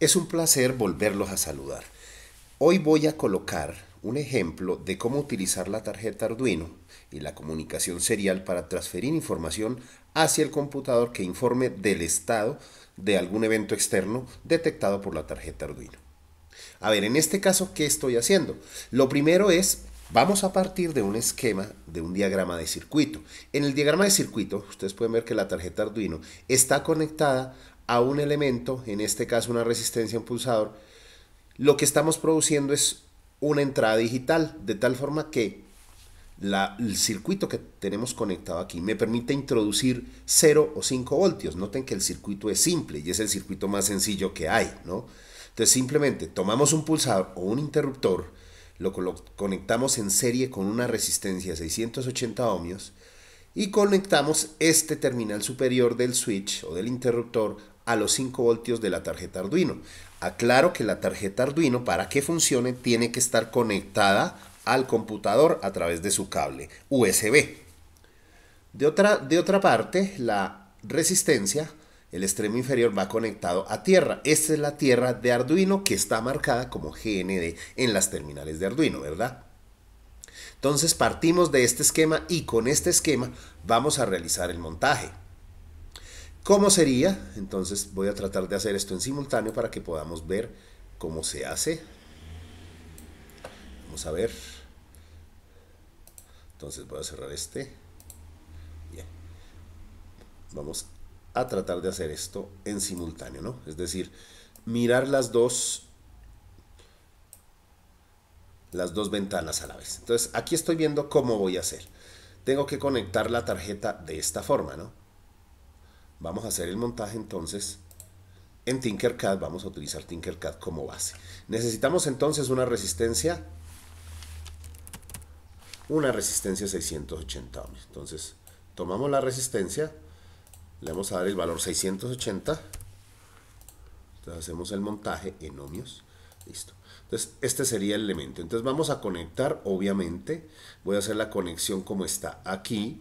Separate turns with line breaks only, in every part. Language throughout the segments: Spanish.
Es un placer volverlos a saludar. Hoy voy a colocar un ejemplo de cómo utilizar la tarjeta Arduino y la comunicación serial para transferir información hacia el computador que informe del estado de algún evento externo detectado por la tarjeta Arduino. A ver, en este caso, ¿qué estoy haciendo? Lo primero es, vamos a partir de un esquema, de un diagrama de circuito. En el diagrama de circuito, ustedes pueden ver que la tarjeta Arduino está conectada a un elemento, en este caso una resistencia, un pulsador. Lo que estamos produciendo es una entrada digital, de tal forma que el circuito que tenemos conectado aquí me permite introducir 0 o 5 voltios. Noten que el circuito es simple y es el circuito más sencillo que hay, ¿no? Entonces simplemente tomamos un pulsador o un interruptor, lo conectamos en serie con una resistencia de 680 ohmios y conectamos este terminal superior del switch o del interruptor a los 5 voltios de la tarjeta Arduino. Aclaro que la tarjeta Arduino, para que funcione, tiene que estar conectada al computador a través de su cable USB. De otra parte, la resistencia, el extremo inferior, va conectado a tierra. Esta es la tierra de Arduino que está marcada como GND en las terminales de Arduino, ¿verdad? Entonces partimos de este esquema y con este esquema vamos a realizar el montaje. ¿Cómo sería? Entonces voy a tratar de hacer esto en simultáneo para que podamos ver cómo se hace. Vamos a ver. Entonces voy a cerrar este. Bien. Vamos a tratar de hacer esto en simultáneo, ¿no? Es decir, mirar las dos ventanas a la vez. Entonces aquí estoy viendo cómo voy a hacer. Tengo que conectar la tarjeta de esta forma, ¿no? Vamos a hacer el montaje entonces en Tinkercad. Vamos a utilizar Tinkercad como base. Necesitamos entonces una resistencia 680 ohms. Entonces tomamos la resistencia, le vamos a dar el valor 680. Entonces hacemos el montaje en ohmios. Listo. Entonces este sería el elemento. Entonces vamos a conectar, obviamente. Voy a hacer la conexión como está aquí,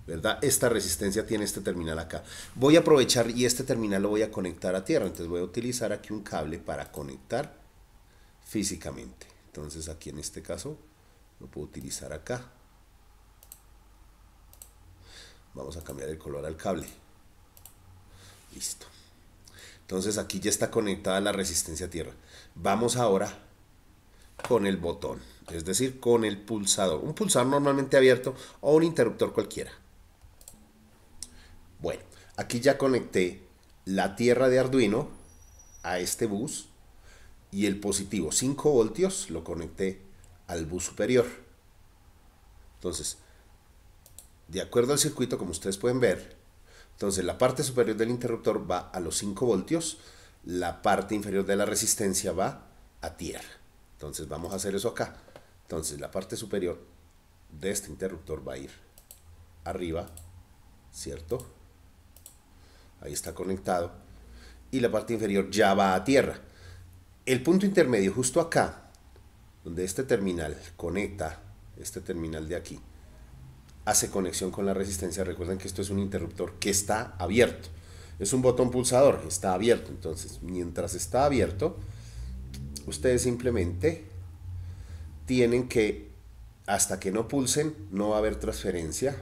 ¿verdad? Esta resistencia tiene este terminal acá. Voy a aprovechar y este terminal lo voy a conectar a tierra. Entonces voy a utilizar aquí un cable para conectar físicamente. Entonces aquí en este caso lo puedo utilizar acá. Vamos a cambiar el color al cable. Listo. Entonces aquí ya está conectada la resistencia a tierra. Vamos ahora con el botón, es decir, con el pulsador. Un pulsador normalmente abierto o un interruptor cualquiera. Bueno, aquí ya conecté la tierra de Arduino a este bus y el positivo 5 voltios lo conecté al bus superior. Entonces, de acuerdo al circuito, como ustedes pueden ver, entonces la parte superior del interruptor va a los 5 voltios, la parte inferior de la resistencia va a tierra. Entonces vamos a hacer eso acá. Entonces la parte superior de este interruptor va a ir arriba, ¿cierto? Ahí está conectado. Y la parte inferior ya va a tierra. El punto intermedio justo acá, donde este terminal conecta, este terminal de aquí, hace conexión con la resistencia. Recuerden que esto es un interruptor que está abierto. Es un botón pulsador, está abierto. Entonces, mientras está abierto, ustedes simplemente tienen que, hasta que no pulsen, no va a haber transferencia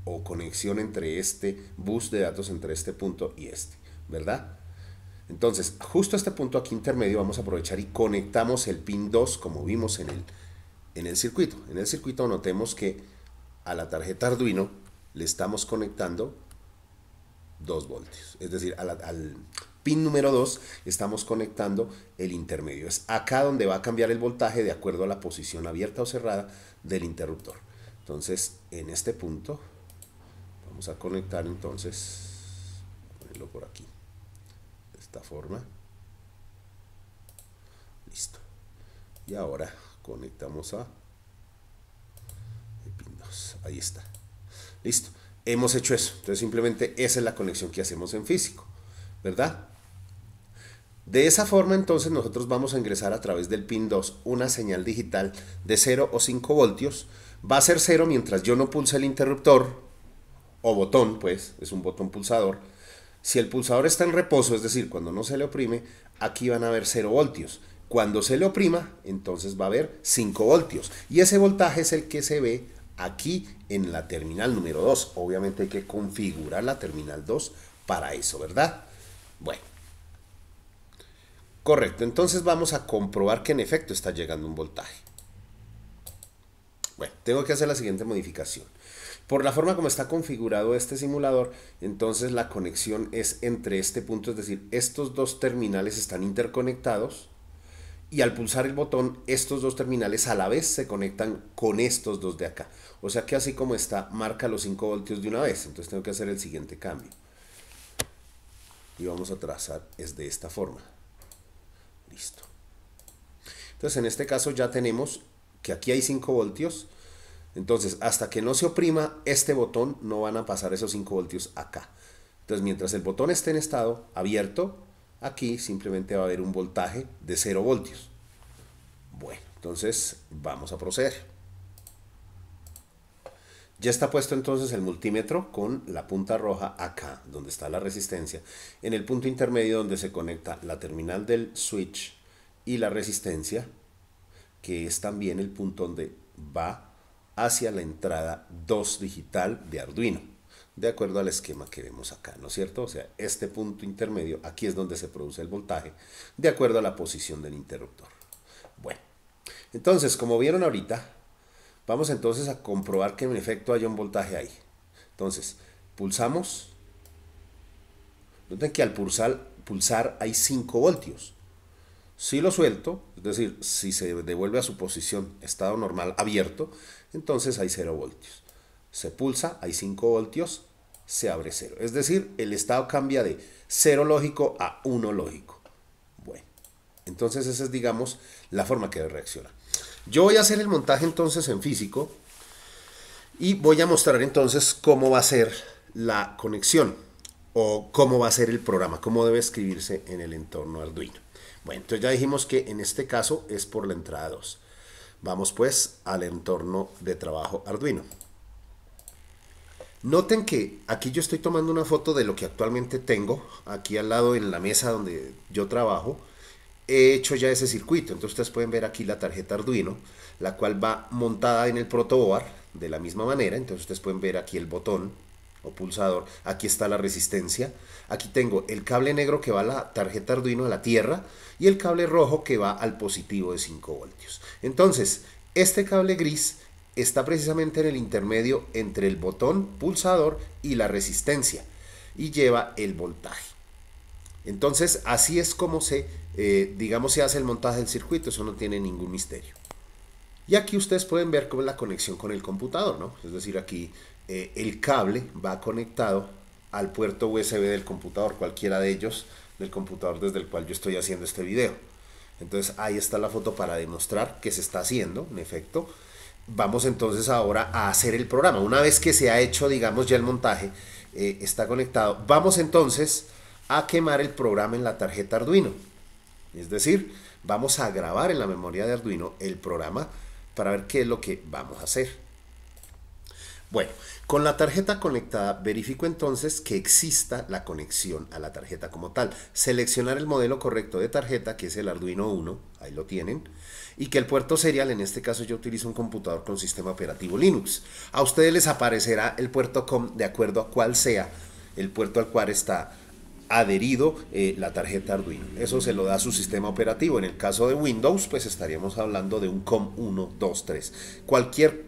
o conexión entre este bus de datos, entre este punto y este, ¿verdad? Entonces, justo a este punto aquí intermedio vamos a aprovechar y conectamos el pin 2 como vimos en el circuito. En el circuito notemos que a la tarjeta Arduino le estamos conectando 2 voltios. Es decir, al pin número 2 estamos conectando el intermedio. Es acá donde va a cambiar el voltaje de acuerdo a la posición abierta o cerrada del interruptor. Entonces, en este punto vamos a conectar entonces, ponerlo por aquí, de esta forma. Listo. Y ahora conectamos a el pin 2. Ahí está. Listo. Hemos hecho eso. Entonces simplemente esa es la conexión que hacemos en físico, ¿verdad? De esa forma entonces nosotros vamos a ingresar a través del pin 2 una señal digital de 0 o 5 voltios. Va a ser 0 mientras yo no pulse el interruptor o botón, pues es un botón pulsador. Si el pulsador está en reposo, es decir, cuando no se le oprime, aquí van a haber 0 voltios. Cuando se le oprima, entonces va a haber 5 voltios. Y ese voltaje es el que se ve aquí en la terminal número 2. Obviamente hay que configurar la terminal 2 para eso, ¿verdad? Bueno. Correcto, entonces vamos a comprobar que en efecto está llegando un voltaje. Bueno, tengo que hacer la siguiente modificación. Por la forma como está configurado este simulador, entonces la conexión es entre este punto, es decir, estos dos terminales están interconectados y al pulsar el botón, estos dos terminales a la vez se conectan con estos dos de acá. O sea que así como está, marca los 5 voltios de una vez. Entonces tengo que hacer el siguiente cambio. Y vamos a trazar es de esta forma. Listo. Entonces en este caso ya tenemos que aquí hay 5 voltios. Entonces hasta que no se oprima este botón no van a pasar esos 5 voltios acá. Entonces mientras el botón esté en estado abierto, aquí simplemente va a haber un voltaje de 0 voltios. Bueno, entonces vamos a proceder. Ya está puesto entonces el multímetro con la punta roja acá, donde está la resistencia, en el punto intermedio donde se conecta la terminal del switch y la resistencia, que es también el punto donde va hacia la entrada 2 digital de Arduino, de acuerdo al esquema que vemos acá, ¿no es cierto? O sea, este punto intermedio, aquí es donde se produce el voltaje, de acuerdo a la posición del interruptor. Bueno, entonces, como vieron ahorita, vamos entonces a comprobar que en efecto haya un voltaje ahí. Entonces, pulsamos. Noten que al pulsar hay 5 voltios. Si lo suelto, es decir, si se devuelve a su posición, estado normal abierto, entonces hay 0 voltios. Se pulsa, hay 5 voltios, se abre 0. Es decir, el estado cambia de 0 lógico a 1 lógico. Bueno, entonces esa es, digamos, la forma que reacciona. Yo voy a hacer el montaje entonces en físico y voy a mostrar entonces cómo va a ser la conexión o cómo va a ser el programa, cómo debe escribirse en el entorno Arduino. Bueno, entonces ya dijimos que en este caso es por la entrada 2. Vamos pues al entorno de trabajo Arduino. Noten que aquí yo estoy tomando una foto de lo que actualmente tengo aquí al lado en la mesa donde yo trabajo. He hecho ya ese circuito, entonces ustedes pueden ver aquí la tarjeta Arduino, la cual va montada en el protoboard de la misma manera. Entonces ustedes pueden ver aquí el botón o pulsador, aquí está la resistencia, aquí tengo el cable negro que va a la tarjeta Arduino a la tierra y el cable rojo que va al positivo de 5 voltios. Entonces este cable gris está precisamente en el intermedio entre el botón pulsador y la resistencia y lleva el voltaje. Entonces así es como digamos, se hace el montaje del circuito. Eso no tiene ningún misterio. Y aquí ustedes pueden ver cómo es la conexión con el computador, ¿no? Es decir, aquí el cable va conectado al puerto USB del computador, cualquiera de ellos, del computador desde el cual yo estoy haciendo este video. Entonces ahí está la foto para demostrar que se está haciendo, en efecto. Vamos entonces ahora a hacer el programa. Una vez que se ha hecho, digamos, ya el montaje, está conectado, vamos entonces a quemar el programa en la tarjeta Arduino. Es decir, vamos a grabar en la memoria de Arduino el programa para ver qué es lo que vamos a hacer. Bueno, con la tarjeta conectada verifico entonces que exista la conexión a la tarjeta como tal. Seleccionar el modelo correcto de tarjeta, que es el Arduino 1, ahí lo tienen, y que el puerto serial, en este caso yo utilizo un computador con sistema operativo Linux. A ustedes les aparecerá el puerto COM de acuerdo a cuál sea el puerto al cual está adherido la tarjeta Arduino. Eso se lo da su sistema operativo. En el caso de Windows, pues estaríamos hablando de un COM 1, 2, 3. Cualquier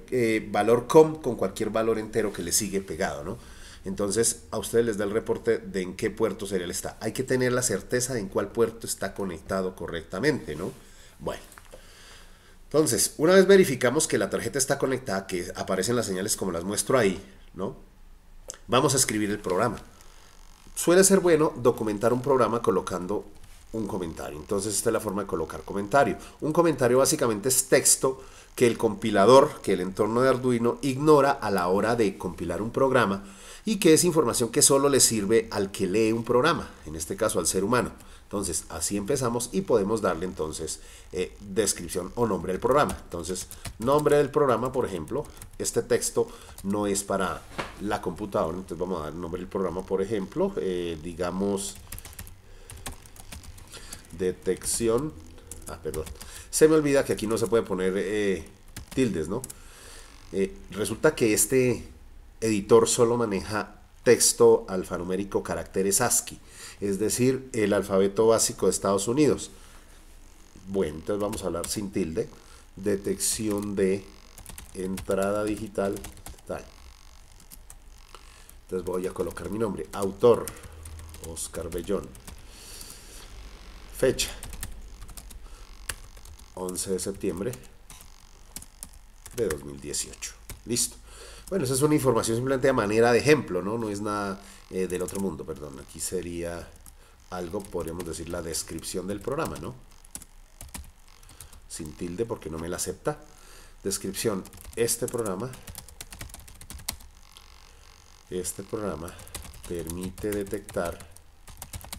valor COM con cualquier valor entero que le sigue pegado, ¿no? Entonces a ustedes les da el reporte de en qué puerto serial está. Hay que tener la certeza de en cuál puerto está conectado correctamente, ¿no? Bueno. Entonces, una vez verificamos que la tarjeta está conectada, que aparecen las señales como las muestro ahí, ¿no? Vamos a escribir el programa. Suele ser bueno documentar un programa colocando un comentario. Entonces esta es la forma de colocar comentario. Un comentario básicamente es texto que el compilador, que el entorno de Arduino ignora a la hora de compilar un programa y que es información que solo le sirve al que lee un programa, en este caso al ser humano. Entonces así empezamos y podemos darle entonces descripción o nombre del programa. Entonces nombre del programa, por ejemplo, este texto no es para la computadora. Entonces vamos a dar el nombre del programa, por ejemplo, digamos detección. Perdón. Se me olvida que aquí no se puede poner tildes, ¿no? Resulta que este editor solo maneja texto alfanumérico, caracteres ASCII, es decir, el alfabeto básico de Estados Unidos. Bueno, entonces vamos a hablar sin tilde. Detección de entrada digital tal. Entonces voy a colocar mi nombre. Autor, Oscar Bellón. Fecha, 11 de septiembre de 2018. Listo. Bueno, esa es una información simplemente a manera de ejemplo, ¿no? No es nada del otro mundo, perdón. Aquí sería algo, podríamos decir, la descripción del programa, ¿no? Sin tilde porque no me la acepta. Descripción, este programa permite detectar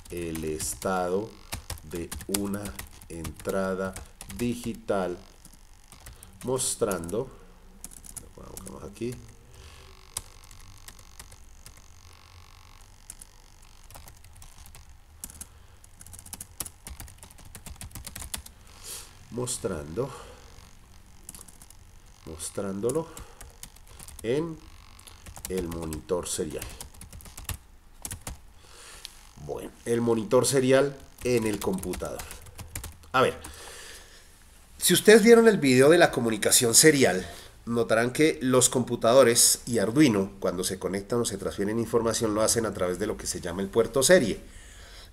el estado de una entrada digital mostrando, vamos aquí, mostrándolo en el monitor serial. Bueno, el monitor serial en el computador. A ver, si ustedes vieron el video de la comunicación serial, notarán que los computadores y Arduino, cuando se conectan o se transfieren información, lo hacen a través de lo que se llama el puerto serie.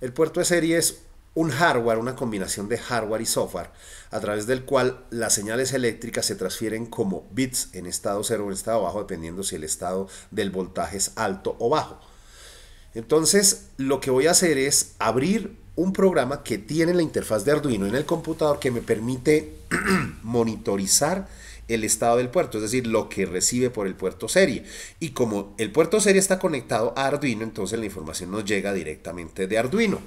El puerto de serie es un hardware, una combinación de hardware y software, a través del cual las señales eléctricas se transfieren como bits en estado 0 o en estado bajo, dependiendo si el estado del voltaje es alto o bajo. Entonces, lo que voy a hacer es abrir un programa que tiene la interfaz de Arduino en el computador que me permite monitorizar el estado del puerto, es decir, lo que recibe por el puerto serie. Y como el puerto serie está conectado a Arduino, entonces la información nos llega directamente de Arduino.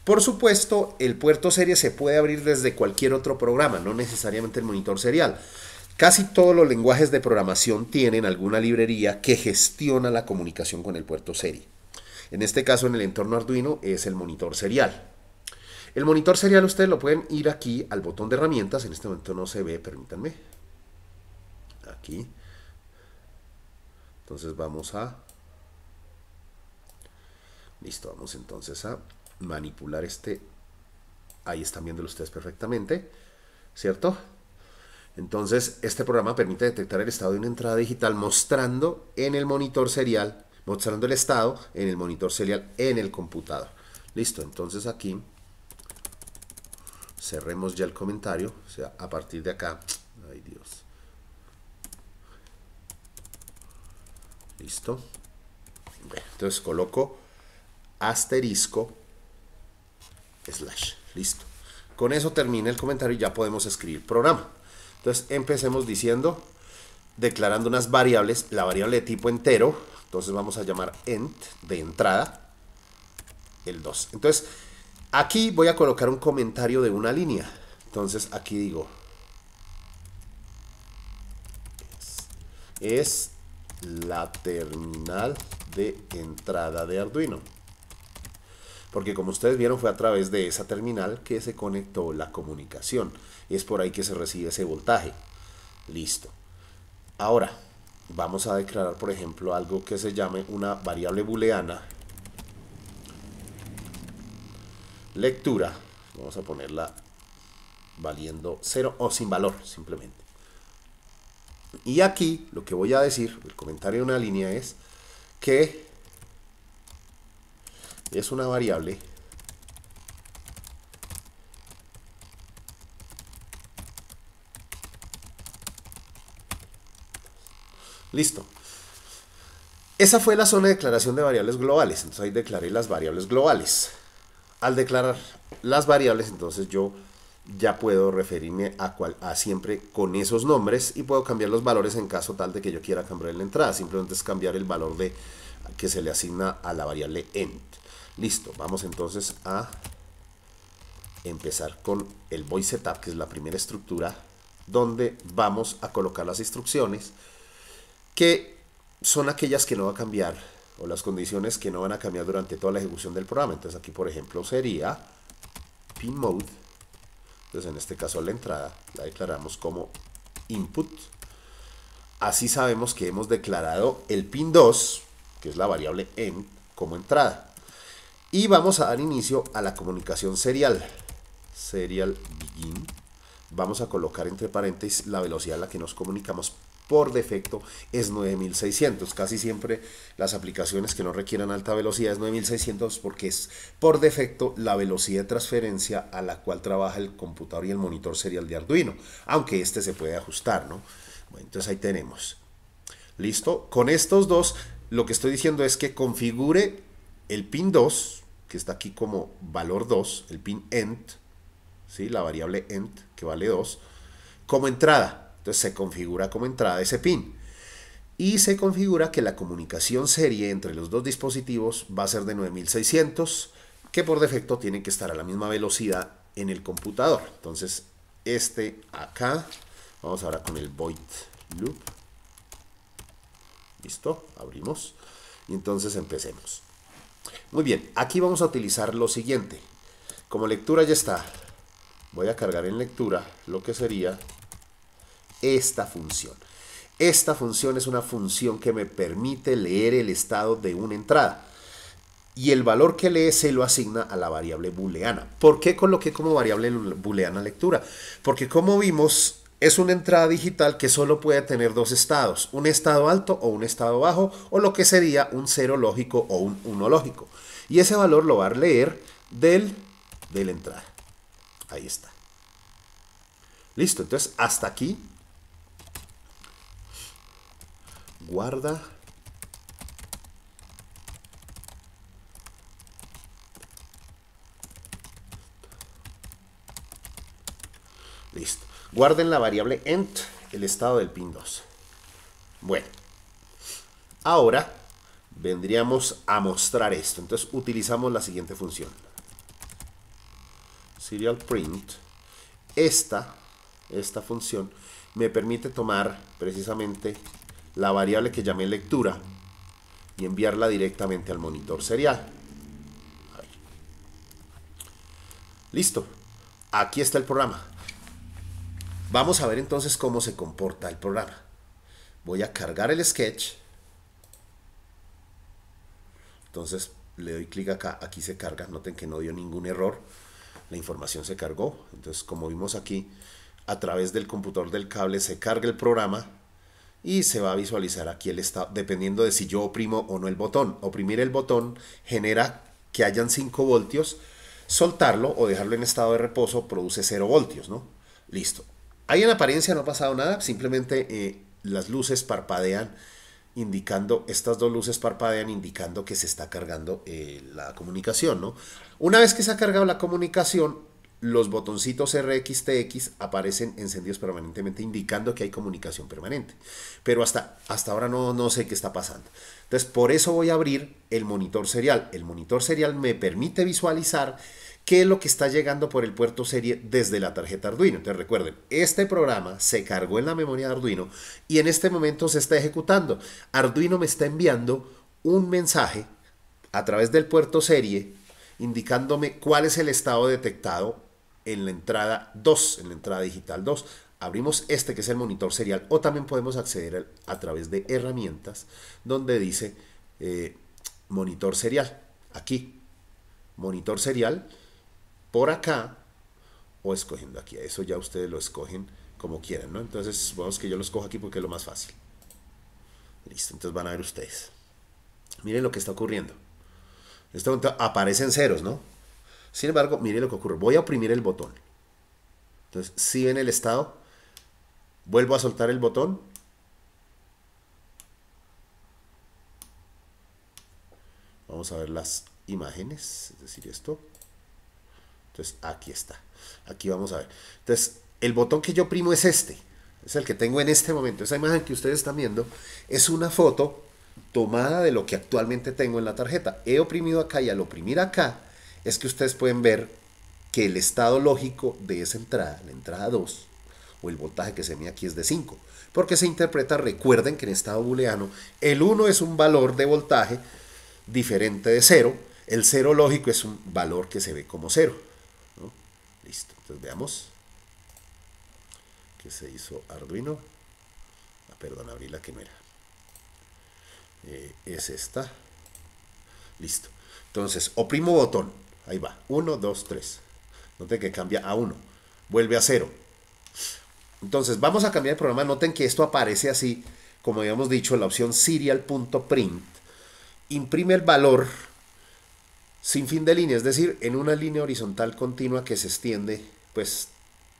Por supuesto, el puerto serie se puede abrir desde cualquier otro programa, no necesariamente el monitor serial. Casi todos los lenguajes de programación tienen alguna librería que gestiona la comunicación con el puerto serie. En este caso, en el entorno Arduino, es el monitor serial. El monitor serial ustedes lo pueden ir aquí al botón de herramientas. En este momento no se ve, permítanme. Aquí. Entonces vamos a... Listo, vamos entonces a manipular este. Ahí están viéndolo ustedes perfectamente, ¿cierto? Entonces este programa permite detectar el estado de una entrada digital mostrando en el monitor serial, mostrando el estado en el monitor serial en el computador. Listo, entonces aquí cerremos ya el comentario, o sea, a partir de acá, ay Dios, listo. Bueno, entonces coloco asterisco / listo. Con eso termina el comentario y ya podemos escribir programa. Entonces empecemos diciendo, declarando unas variables, la variable de tipo entero, entonces vamos a llamar ent de entrada, el 2. Entonces aquí voy a colocar un comentario de una línea. Entonces aquí digo, es la terminal de entrada de Arduino. Porque como ustedes vieron, fue a través de esa terminal que se conectó la comunicación. Es por ahí que se recibe ese voltaje. Listo. Ahora, vamos a declarar, por ejemplo, algo que se llame una variable booleana. Lectura. Vamos a ponerla valiendo 0 o sin valor, simplemente. Y aquí lo que voy a decir, el comentario de una línea es que es una variable listo. Esa fue la zona de declaración de variables globales. Entonces ahí declaré las variables globales. Al declarar las variables, entonces yo ya puedo referirme a siempre con esos nombres y puedo cambiar los valores en caso tal de que yo quiera cambiar la entrada. Simplemente es cambiar el valor que se le asigna a la variable ent. Listo, vamos entonces a empezar con el void setup, que es la primera estructura donde vamos a colocar las instrucciones que son aquellas que no va a cambiar, o las condiciones que no van a cambiar durante toda la ejecución del programa. Entonces aquí, por ejemplo, sería pin mode. Entonces en este caso la entrada la declaramos como input. Así sabemos que hemos declarado el pin 2, que es la variable end, como entrada. Y vamos a dar inicio a la comunicación serial. Serial begin. Vamos a colocar entre paréntesis la velocidad a la que nos comunicamos. Por defecto es 9600. Casi siempre las aplicaciones que no requieran alta velocidad es 9600 porque es por defecto la velocidad de transferencia a la cual trabaja el computador y el monitor serial de Arduino. Aunque este se puede ajustar, ¿no? Bueno, entonces ahí tenemos. Listo. Con estos dos, lo que estoy diciendo es que configure el pin 2, que está aquí como valor 2, el pin end, ¿sí? La variable end, que vale 2, como entrada. Entonces se configura como entrada ese pin. Y se configura que la comunicación serie entre los dos dispositivos va a ser de 9600, que por defecto tiene que estar a la misma velocidad en el computador. Entonces este acá, vamos ahora con el void loop. Listo, abrimos. Y entonces empecemos. Muy bien, aquí vamos a utilizar lo siguiente. Como lectura ya está, voy a cargar en lectura lo que sería esta función. Esta función es una función que me permite leer el estado de una entrada. Y el valor que lee se lo asigna a la variable booleana. ¿Por qué coloqué como variable booleana lectura? Porque como vimos, es una entrada digital que solo puede tener dos estados, un estado alto o un estado bajo, o lo que sería un 0 lógico o un 1 lógico. Y ese valor lo va a leer de la entrada. Ahí está. Listo, entonces hasta aquí. Guarda. Listo. Guarden la variable end el estado del pin 2. Bueno. Ahora vendríamos a mostrar esto. Entonces utilizamos la siguiente función. Serial print. Esta función me permite tomar precisamente la variable que llamé lectura y enviarla directamente al monitor serial. Listo. Aquí está el programa. Vamos a ver entonces cómo se comporta el programa. Voy a cargar el sketch. Entonces le doy clic acá, aquí se carga, noten que no dio ningún error, la información se cargó. Entonces, como vimos aquí, a través del computador del cable se carga el programa y se va a visualizar aquí el estado, dependiendo de si yo oprimo o no el botón. Oprimir el botón genera que hayan 5 voltios, soltarlo o dejarlo en estado de reposo produce 0 voltios, ¿no? Listo. Ahí en apariencia no ha pasado nada, simplemente las luces parpadean indicando, estas dos luces parpadean indicando que se está cargando la comunicación, ¿no? Una vez que se ha cargado la comunicación, los botoncitos RX-TX aparecen encendidos permanentemente indicando que hay comunicación permanente. Pero hasta ahora no sé qué está pasando. Entonces, por eso voy a abrir el monitor serial. El monitor serial me permite visualizar qué es lo que está llegando por el puerto serie desde la tarjeta Arduino. Entonces recuerden, este programa se cargó en la memoria de Arduino y en este momento se está ejecutando. Arduino me está enviando un mensaje a través del puerto serie indicándome cuál es el estado detectado en la entrada 2, en la entrada digital 2. Abrimos este que es el monitor serial, o también podemos acceder a través de herramientas donde dice monitor serial. Aquí, monitor serial, por acá, o escogiendo aquí. Eso ya ustedes lo escogen como quieran, ¿no? Entonces, vamos que yo lo escojo aquí porque es lo más fácil. Listo, entonces van a ver ustedes. Miren lo que está ocurriendo. En este momento aparecen ceros, ¿no? Sin embargo, miren lo que ocurre. Voy a oprimir el botón. Entonces, si ven el estado, vuelvo a soltar el botón. Vamos a ver las imágenes, es decir, esto. Entonces, aquí está. Aquí vamos a ver. Entonces, el botón que yo oprimo es este. Es el que tengo en este momento. Esa imagen que ustedes están viendo es una foto tomada de lo que actualmente tengo en la tarjeta. He oprimido acá y al oprimir acá es que ustedes pueden ver que el estado lógico de esa entrada, la entrada 2, o el voltaje que se mide aquí es de 5. Porque se interpreta, recuerden que en estado booleano el 1 es un valor de voltaje diferente de 0. El 0 lógico es un valor que se ve como 0, ¿no? Listo, entonces veamos qué se hizo Arduino. Perdón, abrí la que no era. Es esta. Listo. Entonces, oprimo botón. Ahí va. 1, 2, 3. Noten que cambia a 1. Vuelve a 0. Entonces, vamos a cambiar el programa. Noten que esto aparece así, como habíamos dicho, la opción serial.print. Imprime el valor sin fin de línea, es decir, en una línea horizontal continua que se extiende, pues,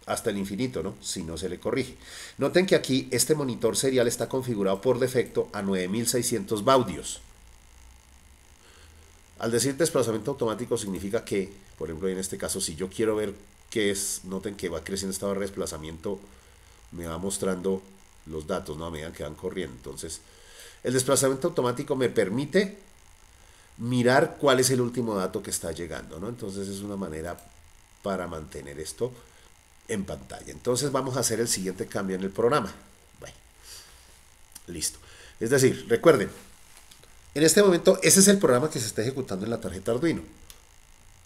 hasta el infinito, ¿no? Si no se le corrige. Noten que aquí este monitor serial está configurado por defecto a 9600 baudios. Al decir desplazamiento automático significa que, por ejemplo, en este caso, si yo quiero ver qué es, noten que va creciendo esta barra de desplazamiento, me va mostrando los datos, ¿no? A medida que van corriendo. Entonces, el desplazamiento automático me permite mirar cuál es el último dato que está llegando, ¿no? Entonces es una manera para mantener esto en pantalla. Entonces vamos a hacer el siguiente cambio en el programa. Bueno, listo. Es decir, recuerden, en este momento ese es el programa que se está ejecutando en la tarjeta Arduino,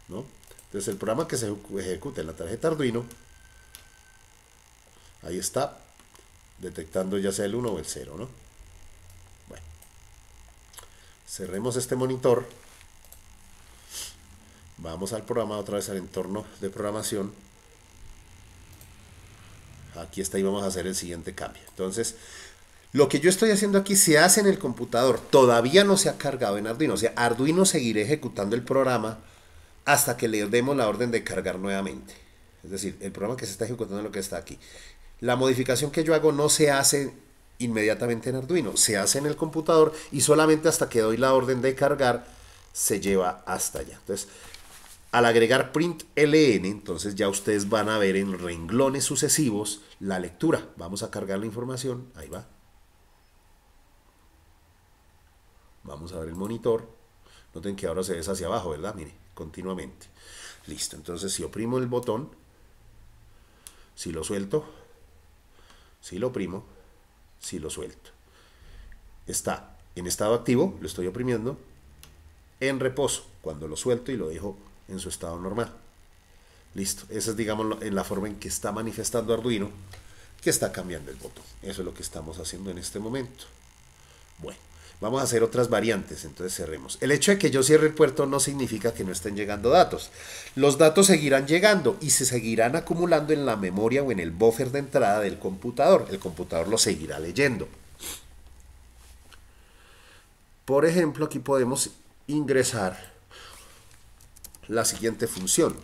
¿no? Entonces el programa que se ejecuta en la tarjeta Arduino, ahí está, detectando ya sea el 1 o el 0, ¿no? Bueno, cerremos este monitor. Vamos al programa, otra vez al entorno de programación. Aquí está y vamos a hacer el siguiente cambio. Entonces, lo que yo estoy haciendo aquí se hace en el computador. Todavía no se ha cargado en Arduino. O sea, Arduino seguirá ejecutando el programa hasta que le demos la orden de cargar nuevamente. Es decir, el programa que se está ejecutando es lo que está aquí. La modificación que yo hago no se hace inmediatamente en Arduino. Se hace en el computador y solamente hasta que doy la orden de cargar se lleva hasta allá. Entonces, al agregar print ln, entonces ya ustedes van a ver en renglones sucesivos la lectura. Vamos a cargar la información. Ahí va. Vamos a ver el monitor. Noten que ahora se ve hacia abajo, ¿verdad? Mire, continuamente. Listo. Entonces, si oprimo el botón, si lo suelto, si lo oprimo, si lo suelto. Está en estado activo, lo estoy oprimiendo. En reposo, cuando lo suelto y lo dejo en su estado normal. Listo. Esa es, digamos, en la forma en que está manifestando Arduino que está cambiando el botón. Eso es lo que estamos haciendo en este momento. Bueno, vamos a hacer otras variantes, entonces cerremos. El hecho de que yo cierre el puerto no significa que no estén llegando datos. Los datos seguirán llegando y se seguirán acumulando en la memoria o en el buffer de entrada del computador. El computador lo seguirá leyendo. Por ejemplo, aquí podemos ingresar la siguiente función.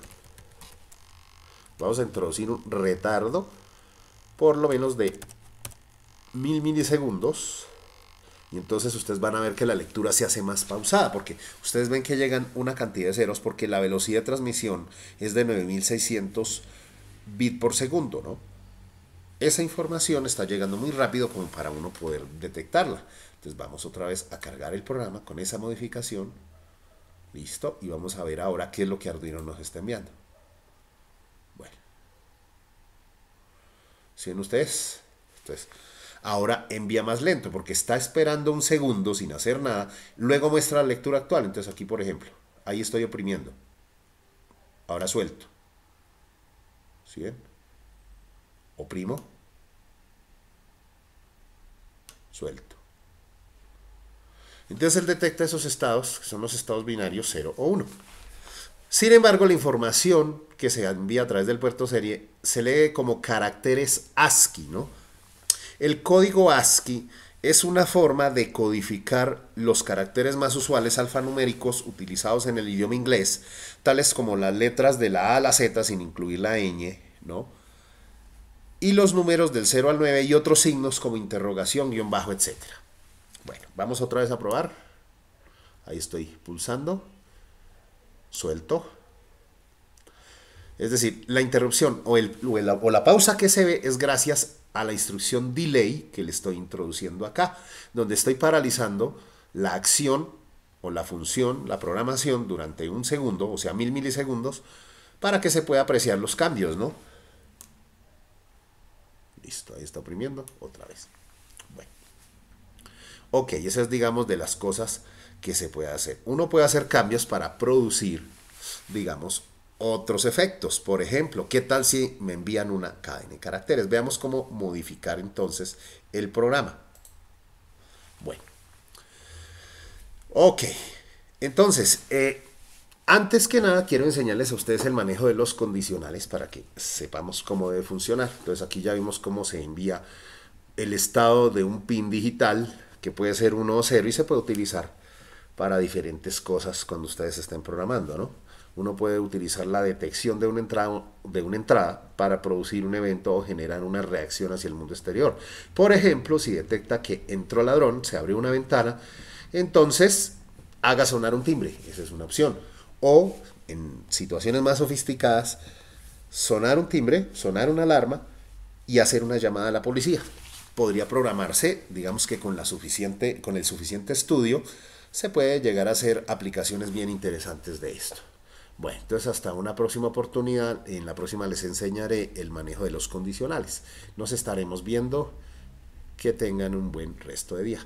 Vamos a introducir un retardo por lo menos de 1000 milisegundos y entonces ustedes van a ver que la lectura se hace más pausada porque ustedes ven que llegan una cantidad de ceros porque la velocidad de transmisión es de 9600 bits por segundo, ¿no? Esa información está llegando muy rápido como para uno poder detectarla. Entonces vamos otra vez a cargar el programa con esa modificación. Listo, y vamos a ver ahora qué es lo que Arduino nos está enviando. Bueno, ¿sí ven ustedes? Entonces, ahora envía más lento porque está esperando un segundo sin hacer nada. Luego muestra la lectura actual. Entonces aquí, por ejemplo, ahí estoy oprimiendo. Ahora suelto. ¿Sí ven? Oprimo. Suelto. Entonces él detecta esos estados, que son los estados binarios 0 o 1. Sin embargo, la información que se envía a través del puerto serie se lee como caracteres ASCII, ¿no? El código ASCII es una forma de codificar los caracteres más usuales alfanuméricos utilizados en el idioma inglés, tales como las letras de la A a la Z sin incluir la ñ, ¿no? Y los números del 0 al 9 y otros signos como interrogación, guión bajo, etc. Bueno, vamos otra vez a probar. Ahí estoy pulsando. Suelto. Es decir, la interrupción o la pausa que se ve es gracias a la instrucción delay que le estoy introduciendo acá, donde estoy paralizando la acción o la función, la programación durante un segundo, o sea 1000 milisegundos, para que se pueda apreciar los cambios, ¿no? Listo, ahí está oprimiendo otra vez. Bueno. Ok, esa es, digamos, de las cosas que se puede hacer. Uno puede hacer cambios para producir, digamos, otros efectos. Por ejemplo, ¿qué tal si me envían una cadena de caracteres? Veamos cómo modificar entonces el programa. Bueno, ok. Entonces, antes que nada quiero enseñarles a ustedes el manejo de los condicionales para que sepamos cómo debe funcionar. Entonces aquí ya vimos cómo se envía el estado de un pin digital, que puede ser 1 o 0, y se puede utilizar para diferentes cosas cuando ustedes estén programando, ¿no? Uno puede utilizar la detección de una entrada para producir un evento o generar una reacción hacia el mundo exterior. Por ejemplo, si detecta que entró ladrón, se abrió una ventana, entonces haga sonar un timbre, esa es una opción. O en situaciones más sofisticadas, sonar un timbre, sonar una alarma y hacer una llamada a la policía. Podría programarse, digamos que con el suficiente estudio, se puede llegar a hacer aplicaciones bien interesantes de esto. Bueno, entonces hasta una próxima oportunidad. En la próxima les enseñaré el manejo de los condicionales. Nos estaremos viendo. Que tengan un buen resto de día.